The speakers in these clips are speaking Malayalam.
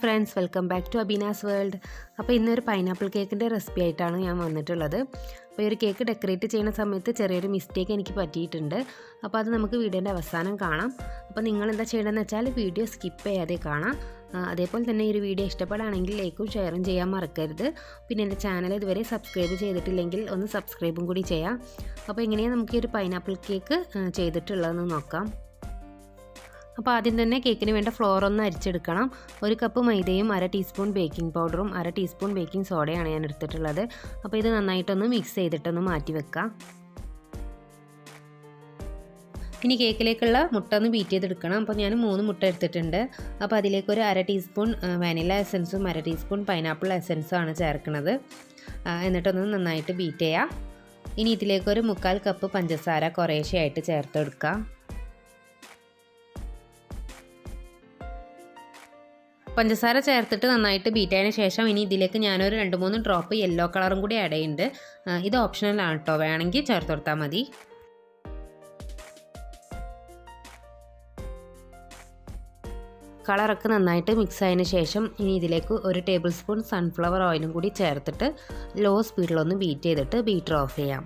friends, welcome back to Abeenas world. അപ്പോൾ ഇന്നൊരു പൈനാപ്പിൾ കേക്കിൻ്റെ റെസിപ്പി ആയിട്ടാണ് ഞാൻ വന്നിട്ടുള്ളത്. അപ്പോൾ ഈ ഒരു കേക്ക് ഡെക്കറേറ്റ് ചെയ്യുന്ന സമയത്ത് ചെറിയൊരു മിസ്റ്റേക്ക് എനിക്ക് പറ്റിയിട്ടുണ്ട്. അപ്പോൾ അത് നമുക്ക് വീഡിയോൻ്റെ അവസാനം കാണാം. അപ്പോൾ നിങ്ങൾ എന്താ ചെയ്യേണ്ടതെന്ന് വെച്ചാൽ വീഡിയോ സ്കിപ്പ് ചെയ്യാതെ കാണാം. അതേപോലെ തന്നെ ഈ ഒരു വീഡിയോ ഇഷ്ടപ്പെടുകയാണെങ്കിൽ ലൈക്കും ഷെയറും ചെയ്യാൻ മറക്കരുത്. പിന്നെ എൻ്റെ ചാനൽ ഇതുവരെ സബ്സ്ക്രൈബ് ചെയ്തിട്ടില്ലെങ്കിൽ ഒന്ന് സബ്സ്ക്രൈബും കൂടി ചെയ്യാം. അപ്പോൾ എങ്ങനെയാണ് നമുക്ക് ഈ ഒരു പൈനാപ്പിൾ കേക്ക് ചെയ്തിട്ടുള്ളതെന്ന് നോക്കാം. അപ്പോൾ ആദ്യം തന്നെ കേക്കിന് വേണ്ട ഫ്ലോർ ഒന്ന് അരിച്ചെടുക്കണം. 1 കപ്പ് മൈദയും 1/2 ടീസ്പൂൺ ബേക്കിംഗ് പൗഡറും 1/2 ടീസ്പൂൺ ബേക്കിംഗ് സോഡയാണ് ഞാൻ എടുത്തിട്ടുള്ളത്. അപ്പോൾ ഇത് നന്നായിട്ടൊന്ന് മിക്സ് ചെയ്തിട്ടൊന്ന് മാറ്റി വെക്കാം. ഇനി കേക്കിലേക്കുള്ള മുട്ട ഒന്ന് ബീറ്റ് ചെയ്തെടുക്കണം. അപ്പോൾ ഞാൻ 3 മുട്ട എടുത്തിട്ടുണ്ട്. അപ്പോൾ അതിലേക്ക് ഒരു 1/2 ടീസ്പൂൺ വാനില എസൻസും 1/2 ടീസ്പൂൺ പൈനാപ്പിൾ എസൻസും ആണ് ചേർക്കുന്നത്. എന്നിട്ടൊന്ന് നന്നായിട്ട് ബീറ്റ് ചെയ്യാം. ഇനി ഇതിലേക്കൊരു 1/4 കപ്പ് പഞ്ചസാര കുറേശ്ശെയായിട്ട് ചേർത്തെടുക്കാം. പഞ്ചസാര ചേർത്തിട്ട് നന്നായിട്ട് ബീറ്റ് ആയതിനു ശേഷം ഇനി ഇതിലേക്ക് ഞാനൊരു 2-3 ഡ്രോപ്പ് യെല്ലോ കളറും കൂടി ആഡ് ചെയ്യുന്നുണ്ട്. ഇത് ഓപ്ഷണലാണ് കേട്ടോ, വേണമെങ്കിൽ ചേർത്ത് കൊടുത്താൽ മതി. കളറൊക്കെ നന്നായിട്ട് മിക്സ് ആയതിനു ശേഷം ഇനി ഇതിലേക്ക് 1 ടേബിൾ സ്പൂൺ സൺഫ്ലവർ ഓയിലും കൂടി ചേർത്തിട്ട് ലോ സ്പീഡിലൊന്ന് ബീറ്റ് ചെയ്തിട്ട് ബീറ്റർ ഓഫ് ചെയ്യാം.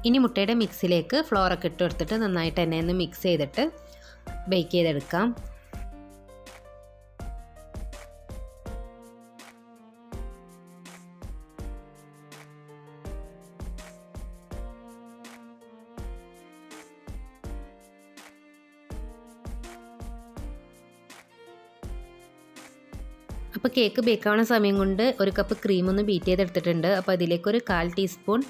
ഇനി മുട്ടയുടെ മിക്സിലേക്ക് ഫ്ലോറൊക്കെ ഇട്ട് കൊടുത്തിട്ട് നന്നായിട്ട് തന്നെ ഒന്ന് മിക്സ് ചെയ്തിട്ട് ബേക്ക് ചെയ്തെടുക്കാം. അപ്പോൾ കേക്ക് ബേക്കാവുന്ന സമയം കൊണ്ട് 1 കപ്പ് ക്രീം ഒന്ന് ബീറ്റ് ചെയ്തെടുത്തിട്ടുണ്ട്. അപ്പോൾ അതിലേക്കൊരു 1/4 ടീസ്പൂൺ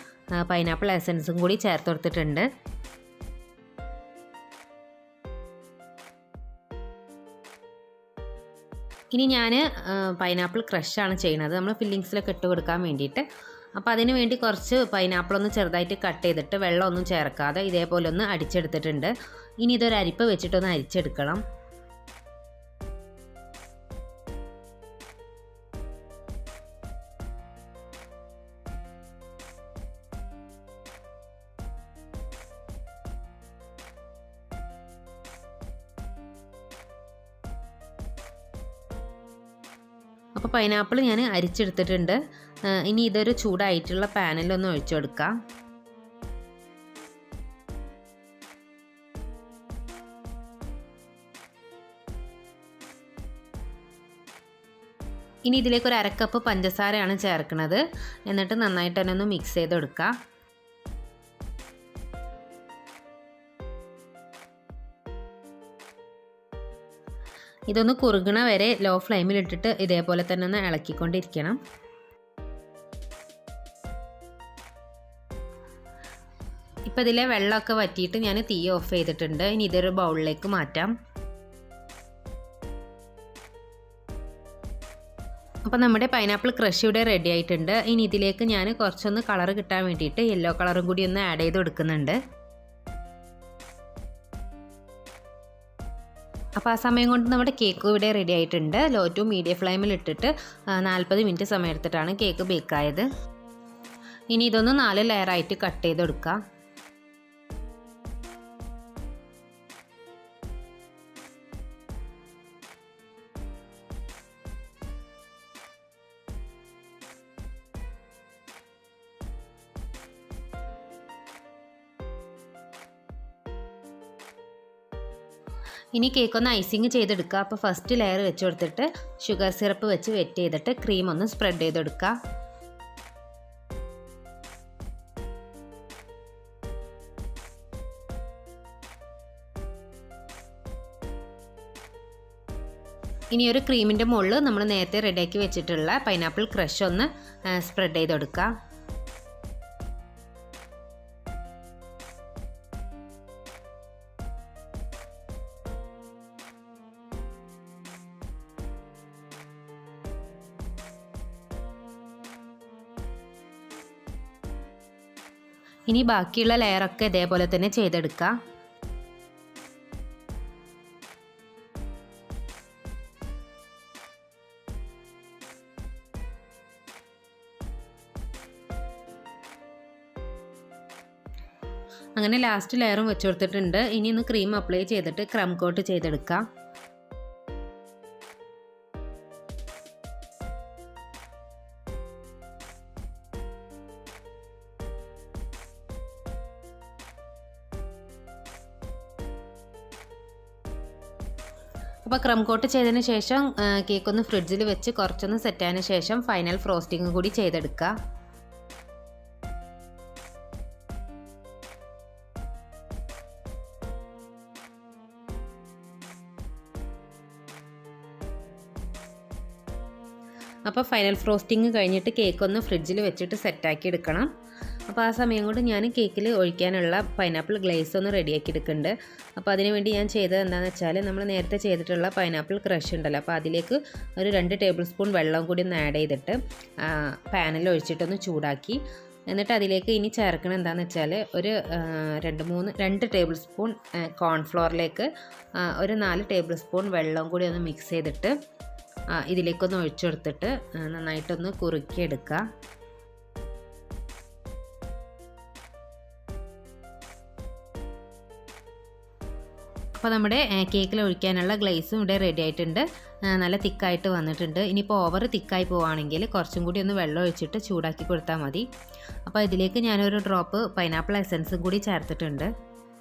പൈനാപ്പിൾ എസൻസും കൂടി ചേർത്ത് കൊടുത്തിട്ടുണ്ട്. ഇനി ഞാൻ പൈനാപ്പിൾ ക്രഷാണ് ചെയ്യുന്നത്, നമ്മൾ ഫില്ലിങ്സിലൊക്കെ ഇട്ട് കൊടുക്കാൻ വേണ്ടിയിട്ട്. അപ്പോൾ അതിന് വേണ്ടി കുറച്ച് പൈനാപ്പിളൊന്ന് ചെറുതായിട്ട് കട്ട് ചെയ്തിട്ട് വെള്ളമൊന്നും ചേർക്കാതെ ഇതേപോലെ ഒന്ന് അടിച്ചെടുത്തിട്ടുണ്ട്. ഇനി ഇതൊരു അരിപ്പ വെച്ചിട്ടൊന്ന് അരിച്ചെടുക്കണം. അപ്പോൾ പൈനാപ്പിൾ ഞാൻ അരിച്ചെടുത്തിട്ടുണ്ട്. ഇനി ഇതൊരു ചൂടായിട്ടുള്ള പാനിലൊന്ന് ഒഴിച്ചു കൊടുക്കാം. ഇനി ഇതിലേക്ക് ഒരു 1/2 കപ്പ് പഞ്ചസാരയാണ് ചേർക്കുന്നത്. എന്നിട്ട് നന്നായിട്ട് തന്നെ ഒന്ന് മിക്സ് ചെയ്ത് കൊടുക്കാം. ഇതൊന്ന് കുറുകണ വരെ ലോ ഫ്ലെയിമിൽ ഇട്ടിട്ട് ഇതേപോലെ തന്നെ ഒന്ന് ഇളക്കിക്കൊണ്ടിരിക്കണം. ഇപ്പം ഇതിലെ വെള്ളമൊക്കെ വറ്റിയിട്ട് ഞാൻ തീ ഓഫ് ചെയ്തിട്ടുണ്ട്. ഇനി ഇതൊരു ബൗളിലേക്ക് മാറ്റാം. അപ്പോൾ നമ്മുടെ പൈനാപ്പിൾ ക്രഷ് ഇവിടെ റെഡി ആയിട്ടുണ്ട്. ഇനി ഇതിലേക്ക് ഞാൻ കുറച്ചൊന്ന് കളർ കിട്ടാൻ വേണ്ടിയിട്ട് യെല്ലോ കളറും കൂടി ഒന്ന് ആഡ് ചെയ്ത് കൊടുക്കുന്നുണ്ട്. അപ്പോൾ ആ സമയം കൊണ്ട് നമ്മുടെ കേക്ക് ഇവിടെ റെഡി ആയിട്ടുണ്ട്. ലോ ടു മീഡിയം ഫ്ലെയിമിൽ ഇട്ടിട്ട് 40 മിനിറ്റ് സമയം എടുത്തിട്ടാണ് കേക്ക് ബേക്കായത്. ഇനി ഇതൊന്ന് 4 ലെയറായിട്ട് കട്ട് ചെയ്ത് കൊടുക്കാം. ഇനി കേക്ക് ഒന്ന് ഐസിങ് ചെയ്തെടുക്കുക. അപ്പോൾ ഫസ്റ്റ് ലെയർ വെച്ച് കൊടുത്തിട്ട് ഷുഗർ സിറപ്പ് വെച്ച് വെറ്റ് ചെയ്തിട്ട് ക്രീം ഒന്ന് സ്പ്രെഡ് ചെയ്തെടുക്കുക. ഇനി ഒരു ക്രീമിൻ്റെ മുകളിൽ നമ്മൾ നേരത്തെ റെഡിയാക്കി വെച്ചിട്ടുള്ള പൈനാപ്പിൾ ക്രഷ് ഒന്ന് സ്പ്രെഡ് ചെയ്ത് കൊടുക്കുക. ഇനി ബാക്കിയുള്ള ലെയറൊക്കെ ഇതേപോലെ തന്നെ ചെയ്തെടുക്കാം. അങ്ങനെ ലാസ്റ്റ് ലെയറും വെച്ച് കൊടുത്തിട്ടുണ്ട്. ഇനി ഒന്ന് ക്രീം അപ്ലൈ ചെയ്തിട്ട് ക്രം കോട്ട് ചെയ്തെടുക്കാം. അപ്പോൾ ക്രം കോട്ട് ചെയ്തതിന് ശേഷം കേക്ക് ഒന്ന് ഫ്രിഡ്ജിൽ വെച്ച് കുറച്ചൊന്ന് സെറ്റ് ആയതിനു ശേഷം ഫൈനൽ ഫ്രോസ്റ്റിംഗ് കൂടി ചെയ്തെടുക്കുക. അപ്പോൾ ഫൈനൽ ഫ്രോസ്റ്റിംഗ് കഴിഞ്ഞിട്ട് കേക്ക് ഒന്ന് ഫ്രിഡ്ജിൽ വെച്ചിട്ട് സെറ്റാക്കി എടുക്കണം. അപ്പോൾ ആ സമയം കൊണ്ട് ഞാൻ കേക്കിൽ ഒഴിക്കാനുള്ള പൈനാപ്പിൾ ഗ്ലേസ് ഒന്ന് റെഡിയാക്കി എടുക്കുന്നുണ്ട്. അപ്പോൾ അതിന് വേണ്ടി ഞാൻ ചെയ്തത് എന്താണെന്ന് വെച്ചാൽ നമ്മൾ നേരത്തെ ചെയ്തിട്ടുള്ള പൈനാപ്പിൾ ക്രഷ് ഉണ്ടല്ലോ, അപ്പോൾ അതിലേക്ക് ഒരു 2 ടേബിൾ സ്പൂൺ വെള്ളം കൂടി ഒന്ന് ആഡ് ചെയ്തിട്ട് പാനിൽ ഒഴിച്ചിട്ടൊന്ന് ചൂടാക്കി. എന്നിട്ട് അതിലേക്ക് ഇനി ചേർക്കണം എന്താണെന്ന് വെച്ചാൽ ഒരു 2 ടേബിൾ സ്പൂൺ കോൺഫ്ലോറിലേക്ക് ഒരു 4 ടേബിൾ സ്പൂൺ വെള്ളം കൂടി ഒന്ന് മിക്സ് ചെയ്തിട്ട് ഇതിലേക്കൊന്ന് ഒഴിച്ചു കൊടുത്തിട്ട് നന്നായിട്ടൊന്ന് കുറുക്കിയെടുക്കുക. അപ്പോൾ നമ്മുടെ കേക്കിൽ ഒഴിക്കാനുള്ള ഗ്ലേസും ഇവിടെ റെഡി ആയിട്ടുണ്ട്. നല്ല തിക്കായിട്ട് വന്നിട്ടുണ്ട്. ഇനിയിപ്പോൾ ഓവർ തിക്കായി പോവുകയാണെങ്കിൽ കുറച്ചും കൂടി ഒന്ന് വെള്ളം ഒഴിച്ചിട്ട് ചൂടാക്കി കൊടുത്താൽ മതി. അപ്പോൾ ഇതിലേക്ക് ഞാനൊരു ഡ്രോപ്പ് പൈനാപ്പിൾ എസൻസും കൂടി ചേർത്തിട്ടുണ്ട്.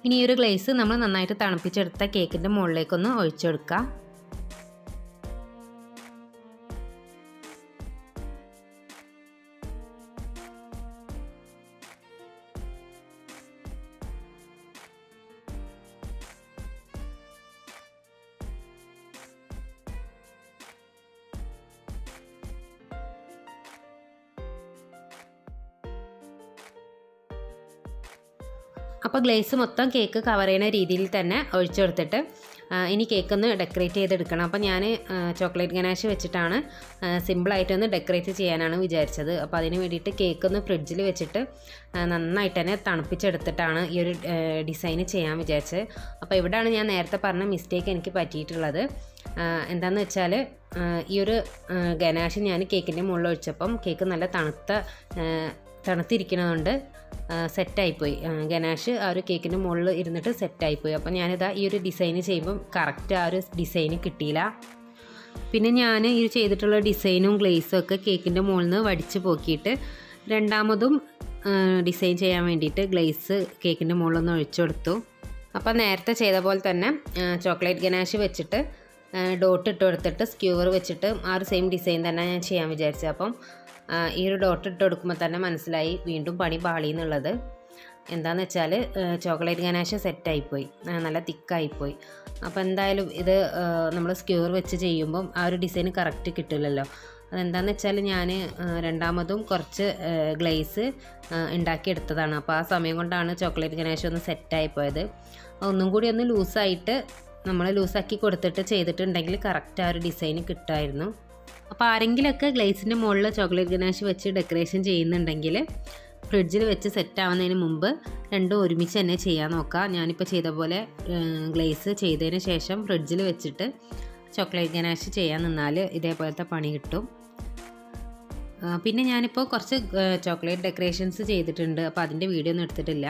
ഇനി ഈ ഒരു ഗ്ലേസ് നമ്മൾ നന്നായിട്ട് തണുപ്പിച്ചെടുത്ത കേക്കിൻ്റെ മുകളിലേക്കൊന്ന് ഒഴിച്ചെടുക്കുക. അപ്പോൾ ഗ്ലേസ് മൊത്തം കേക്ക് കവർ ചെയ്യുന്ന രീതിയിൽ തന്നെ ഒഴിച്ചു കൊടുത്തിട്ട് ഇനി കേക്കൊന്ന് ഡെക്കറേറ്റ് ചെയ്തെടുക്കണം. അപ്പോൾ ഞാൻ ചോക്ലേറ്റ് ഗനാഷ് വെച്ചിട്ടാണ് സിമ്പിളായിട്ടൊന്ന് ഡെക്കറേറ്റ് ചെയ്യാനാണ് വിചാരിച്ചത്. അപ്പോൾ അതിന് വേണ്ടിയിട്ട് കേക്കൊന്ന് ഫ്രിഡ്ജിൽ വെച്ചിട്ട് നന്നായിട്ട് തന്നെ തണുപ്പിച്ചെടുത്തിട്ടാണ് ഈ ഒരു ഡിസൈൻ ചെയ്യാൻ വിചാരിച്ചത്. അപ്പോൾ ഇവിടെയാണ് ഞാൻ നേരത്തെ പറഞ്ഞ മിസ്റ്റേക്ക് എനിക്ക് പറ്റിയിട്ടുള്ളത്. എന്താണെന്ന് വെച്ചാൽ ഈ ഒരു ഗനാഷ് ഞാൻ കേക്കിൻ്റെ മുകളിൽ ഒഴിച്ചപ്പം കേക്ക് നല്ല തണുത്തിരിക്കുന്നതുകൊണ്ട് സെറ്റായിപ്പോയി. ഗനാഷ് ആ ഒരു കേക്കിൻ്റെ മുകളിൽ ഇരുന്നിട്ട് സെറ്റായിപ്പോയി. അപ്പോൾ ഞാനിതാ ഈ ഒരു ഡിസൈൻ ചെയ്യുമ്പം കറക്റ്റ് ആ ഒരു ഡിസൈന് കിട്ടിയില്ല. പിന്നെ ഞാൻ ഈ ചെയ്തിട്ടുള്ള ഡിസൈനും ഗ്ലേസും ഒക്കെ കേക്കിൻ്റെ മുകളിൽ നിന്ന് വടിച്ച് പോക്കിയിട്ട് രണ്ടാമതും ഡിസൈൻ ചെയ്യാൻ വേണ്ടിയിട്ട് ഗ്ലേസ് കേക്കിൻ്റെ മുകളിലൊന്ന് ഒഴിച്ചു കൊടുത്തു. അപ്പോൾ നേരത്തെ ചെയ്ത പോലെ തന്നെ ചോക്ലേറ്റ് ഗനാഷ് വെച്ചിട്ട് ഡോട്ട് ഇട്ട് കൊടുത്തിട്ട് സ്ക്യൂവർ വെച്ചിട്ട് ആ ഒരു സെയിം ഡിസൈൻ തന്നെ ഞാൻ ചെയ്യാൻ വിചാരിച്ചത്. അപ്പം ഈ ഒരു ഡോട്ട് ഇട്ട് കൊടുക്കുമ്പോൾ തന്നെ മനസ്സിലായി വീണ്ടും പണി പാളി എന്നുള്ളത്. എന്താണെന്ന് വെച്ചാൽ ചോക്ലേറ്റ് ഗനാഷ് സെറ്റായിപ്പോയി, നല്ല തിക്കായിപ്പോയി. അപ്പോൾ എന്തായാലും ഇത് നമ്മൾ സ്ക്യൂർ വെച്ച് ചെയ്യുമ്പം ആ ഒരു ഡിസൈൻ കറക്റ്റ് കിട്ടില്ലല്ലോ. അതെന്താണെന്ന് വെച്ചാൽ ഞാൻ രണ്ടാമതും കുറച്ച് ഗ്ലേസ് ഉണ്ടാക്കിയെടുത്തതാണ്. അപ്പോൾ ആ സമയം കൊണ്ടാണ് ചോക്ലേറ്റ് ഗനാഷ് ഒന്ന് സെറ്റായിപ്പോയത്. ഒന്നും കൂടി ഒന്ന് ലൂസായിട്ട് നമ്മൾ ലൂസാക്കി കൊടുത്തിട്ട് ചെയ്തിട്ടുണ്ടെങ്കിൽ കറക്റ്റ് ആ ഒരു ഡിസൈൻ കിട്ടുമായിരുന്നു. അപ്പോൾ ആരെങ്കിലുമൊക്കെ ഗ്ലേസിൻ്റെ മുകളിൽ ചോക്ലേറ്റ് ഗനാഷ് വെച്ച് ഡെക്കറേഷൻ ചെയ്യുന്നുണ്ടെങ്കിൽ ഫ്രിഡ്ജിൽ വെച്ച് സെറ്റ് ആവുന്നതിന് മുമ്പ് രണ്ടും ഒരുമിച്ച് തന്നെ ചെയ്യാൻ നോക്കുക. ഞാനിപ്പോൾ ചെയ്ത പോലെ ഗ്ലേസ് ചെയ്തതിന് ശേഷം ഫ്രിഡ്ജിൽ വെച്ചിട്ട് ചോക്ലേറ്റ് ഗനാഷ് ചെയ്യാൻ നിന്നാൽ ഇതേപോലത്തെ പണി കിട്ടും. പിന്നെ ഞാനിപ്പോൾ കുറച്ച് ചോക്ലേറ്റ് ഡെക്കറേഷൻസ് ചെയ്തിട്ടുണ്ട്. അപ്പോൾ അതിൻ്റെ വീഡിയോ ഒന്നും എടുത്തിട്ടില്ല.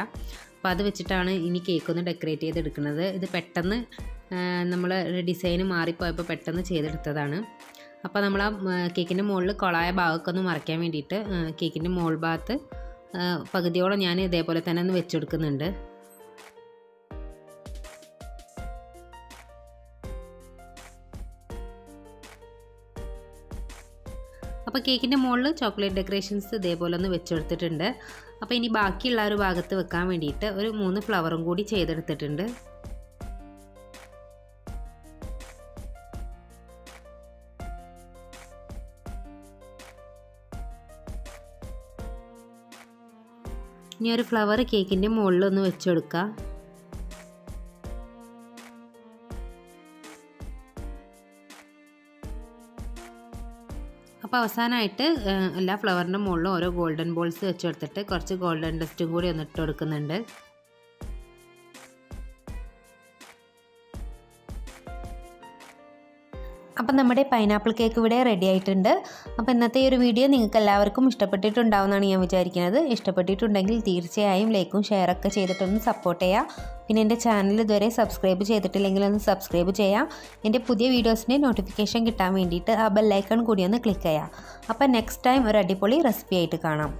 അപ്പോൾ അത് വെച്ചിട്ടാണ് ഇനി കേക്കൊന്ന് ഡെക്കറേറ്റ് ചെയ്തെടുക്കുന്നത്. ഇത് പെട്ടെന്ന് നമ്മൾ ഡിസൈന് മാറിപ്പോയപ്പോൾ പെട്ടെന്ന് ചെയ്തെടുത്തതാണ്. അപ്പോൾ നമ്മൾ ആ കേക്കിൻ്റെ മുകളിൽ കൊളായ ഭാഗമൊക്കെ ഒന്ന് മറയ്ക്കാൻ വേണ്ടിയിട്ട് കേക്കിൻ്റെ മുകൾ ഭാഗത്ത് പകുതിയോളം ഞാൻ ഇതേപോലെ തന്നെ ഒന്ന് വെച്ച് കൊടുക്കുന്നുണ്ട്. അപ്പോൾ കേക്കിൻ്റെ മുകളിൽ ചോക്ലേറ്റ് ഡെക്കറേഷൻസ് ഇതേപോലെ ഒന്ന് വെച്ച് കൊടുത്തിട്ടുണ്ട്. അപ്പോൾ ഇനി ബാക്കിയുള്ള ഒരു ഭാഗത്ത് വെക്കാൻ വേണ്ടിയിട്ട് ഒരു 3 ഫ്ലവറും കൂടി ചെയ്തെടുത്തിട്ടുണ്ട്. ഇനി ഒരു ഫ്ലവർ കേക്കിൻ്റെ മുകളിലൊന്ന് വെച്ച് കൊടുക്കുക. അപ്പോൾ അവസാനമായിട്ട് എല്ലാ ഫ്ലവറിൻ്റെ മുകളിലും ഓരോ ഗോൾഡൻ ബോൾസ് വെച്ച് കൊടുത്തിട്ട് കുറച്ച് ഗോൾഡൻ ഡസ്റ്റും കൂടി ഒന്ന് ഇട്ട് കൊടുക്കുന്നുണ്ട്. അപ്പം നമ്മുടെ പൈനാപ്പിൾ കേക്ക് ഇവിടെ റെഡി ആയിട്ടുണ്ട്. അപ്പോൾ ഇന്നത്തെ ഈ ഒരു വീഡിയോ നിങ്ങൾക്ക് എല്ലാവർക്കും ഇഷ്ടപ്പെട്ടിട്ടുണ്ടാവുമെന്നാണ് ഞാൻ വിചാരിക്കുന്നത്. ഇഷ്ടപ്പെട്ടിട്ടുണ്ടെങ്കിൽ തീർച്ചയായും ലൈക്കും ഷെയറൊക്കെ ചെയ്തിട്ടൊന്ന് സപ്പോർട്ട് ചെയ്യുക. പിന്നെ എൻ്റെ ചാനൽ ഇതുവരെ സബ്സ്ക്രൈബ് ചെയ്തിട്ടില്ലെങ്കിൽ ഒന്ന് സബ്സ്ക്രൈബ് ചെയ്യാം. എൻ്റെ പുതിയ വീഡിയോസിൻ്റെ നോട്ടിഫിക്കേഷൻ കിട്ടാൻ വേണ്ടിയിട്ട് ആ ബെൽ ഐക്കൺ കൂടി ഒന്ന് ക്ലിക്ക് ചെയ്യാം. അപ്പോൾ നെക്സ്റ്റ് ടൈം ഒരു അടിപൊളി റെസിപ്പി ആയിട്ട് കാണാം.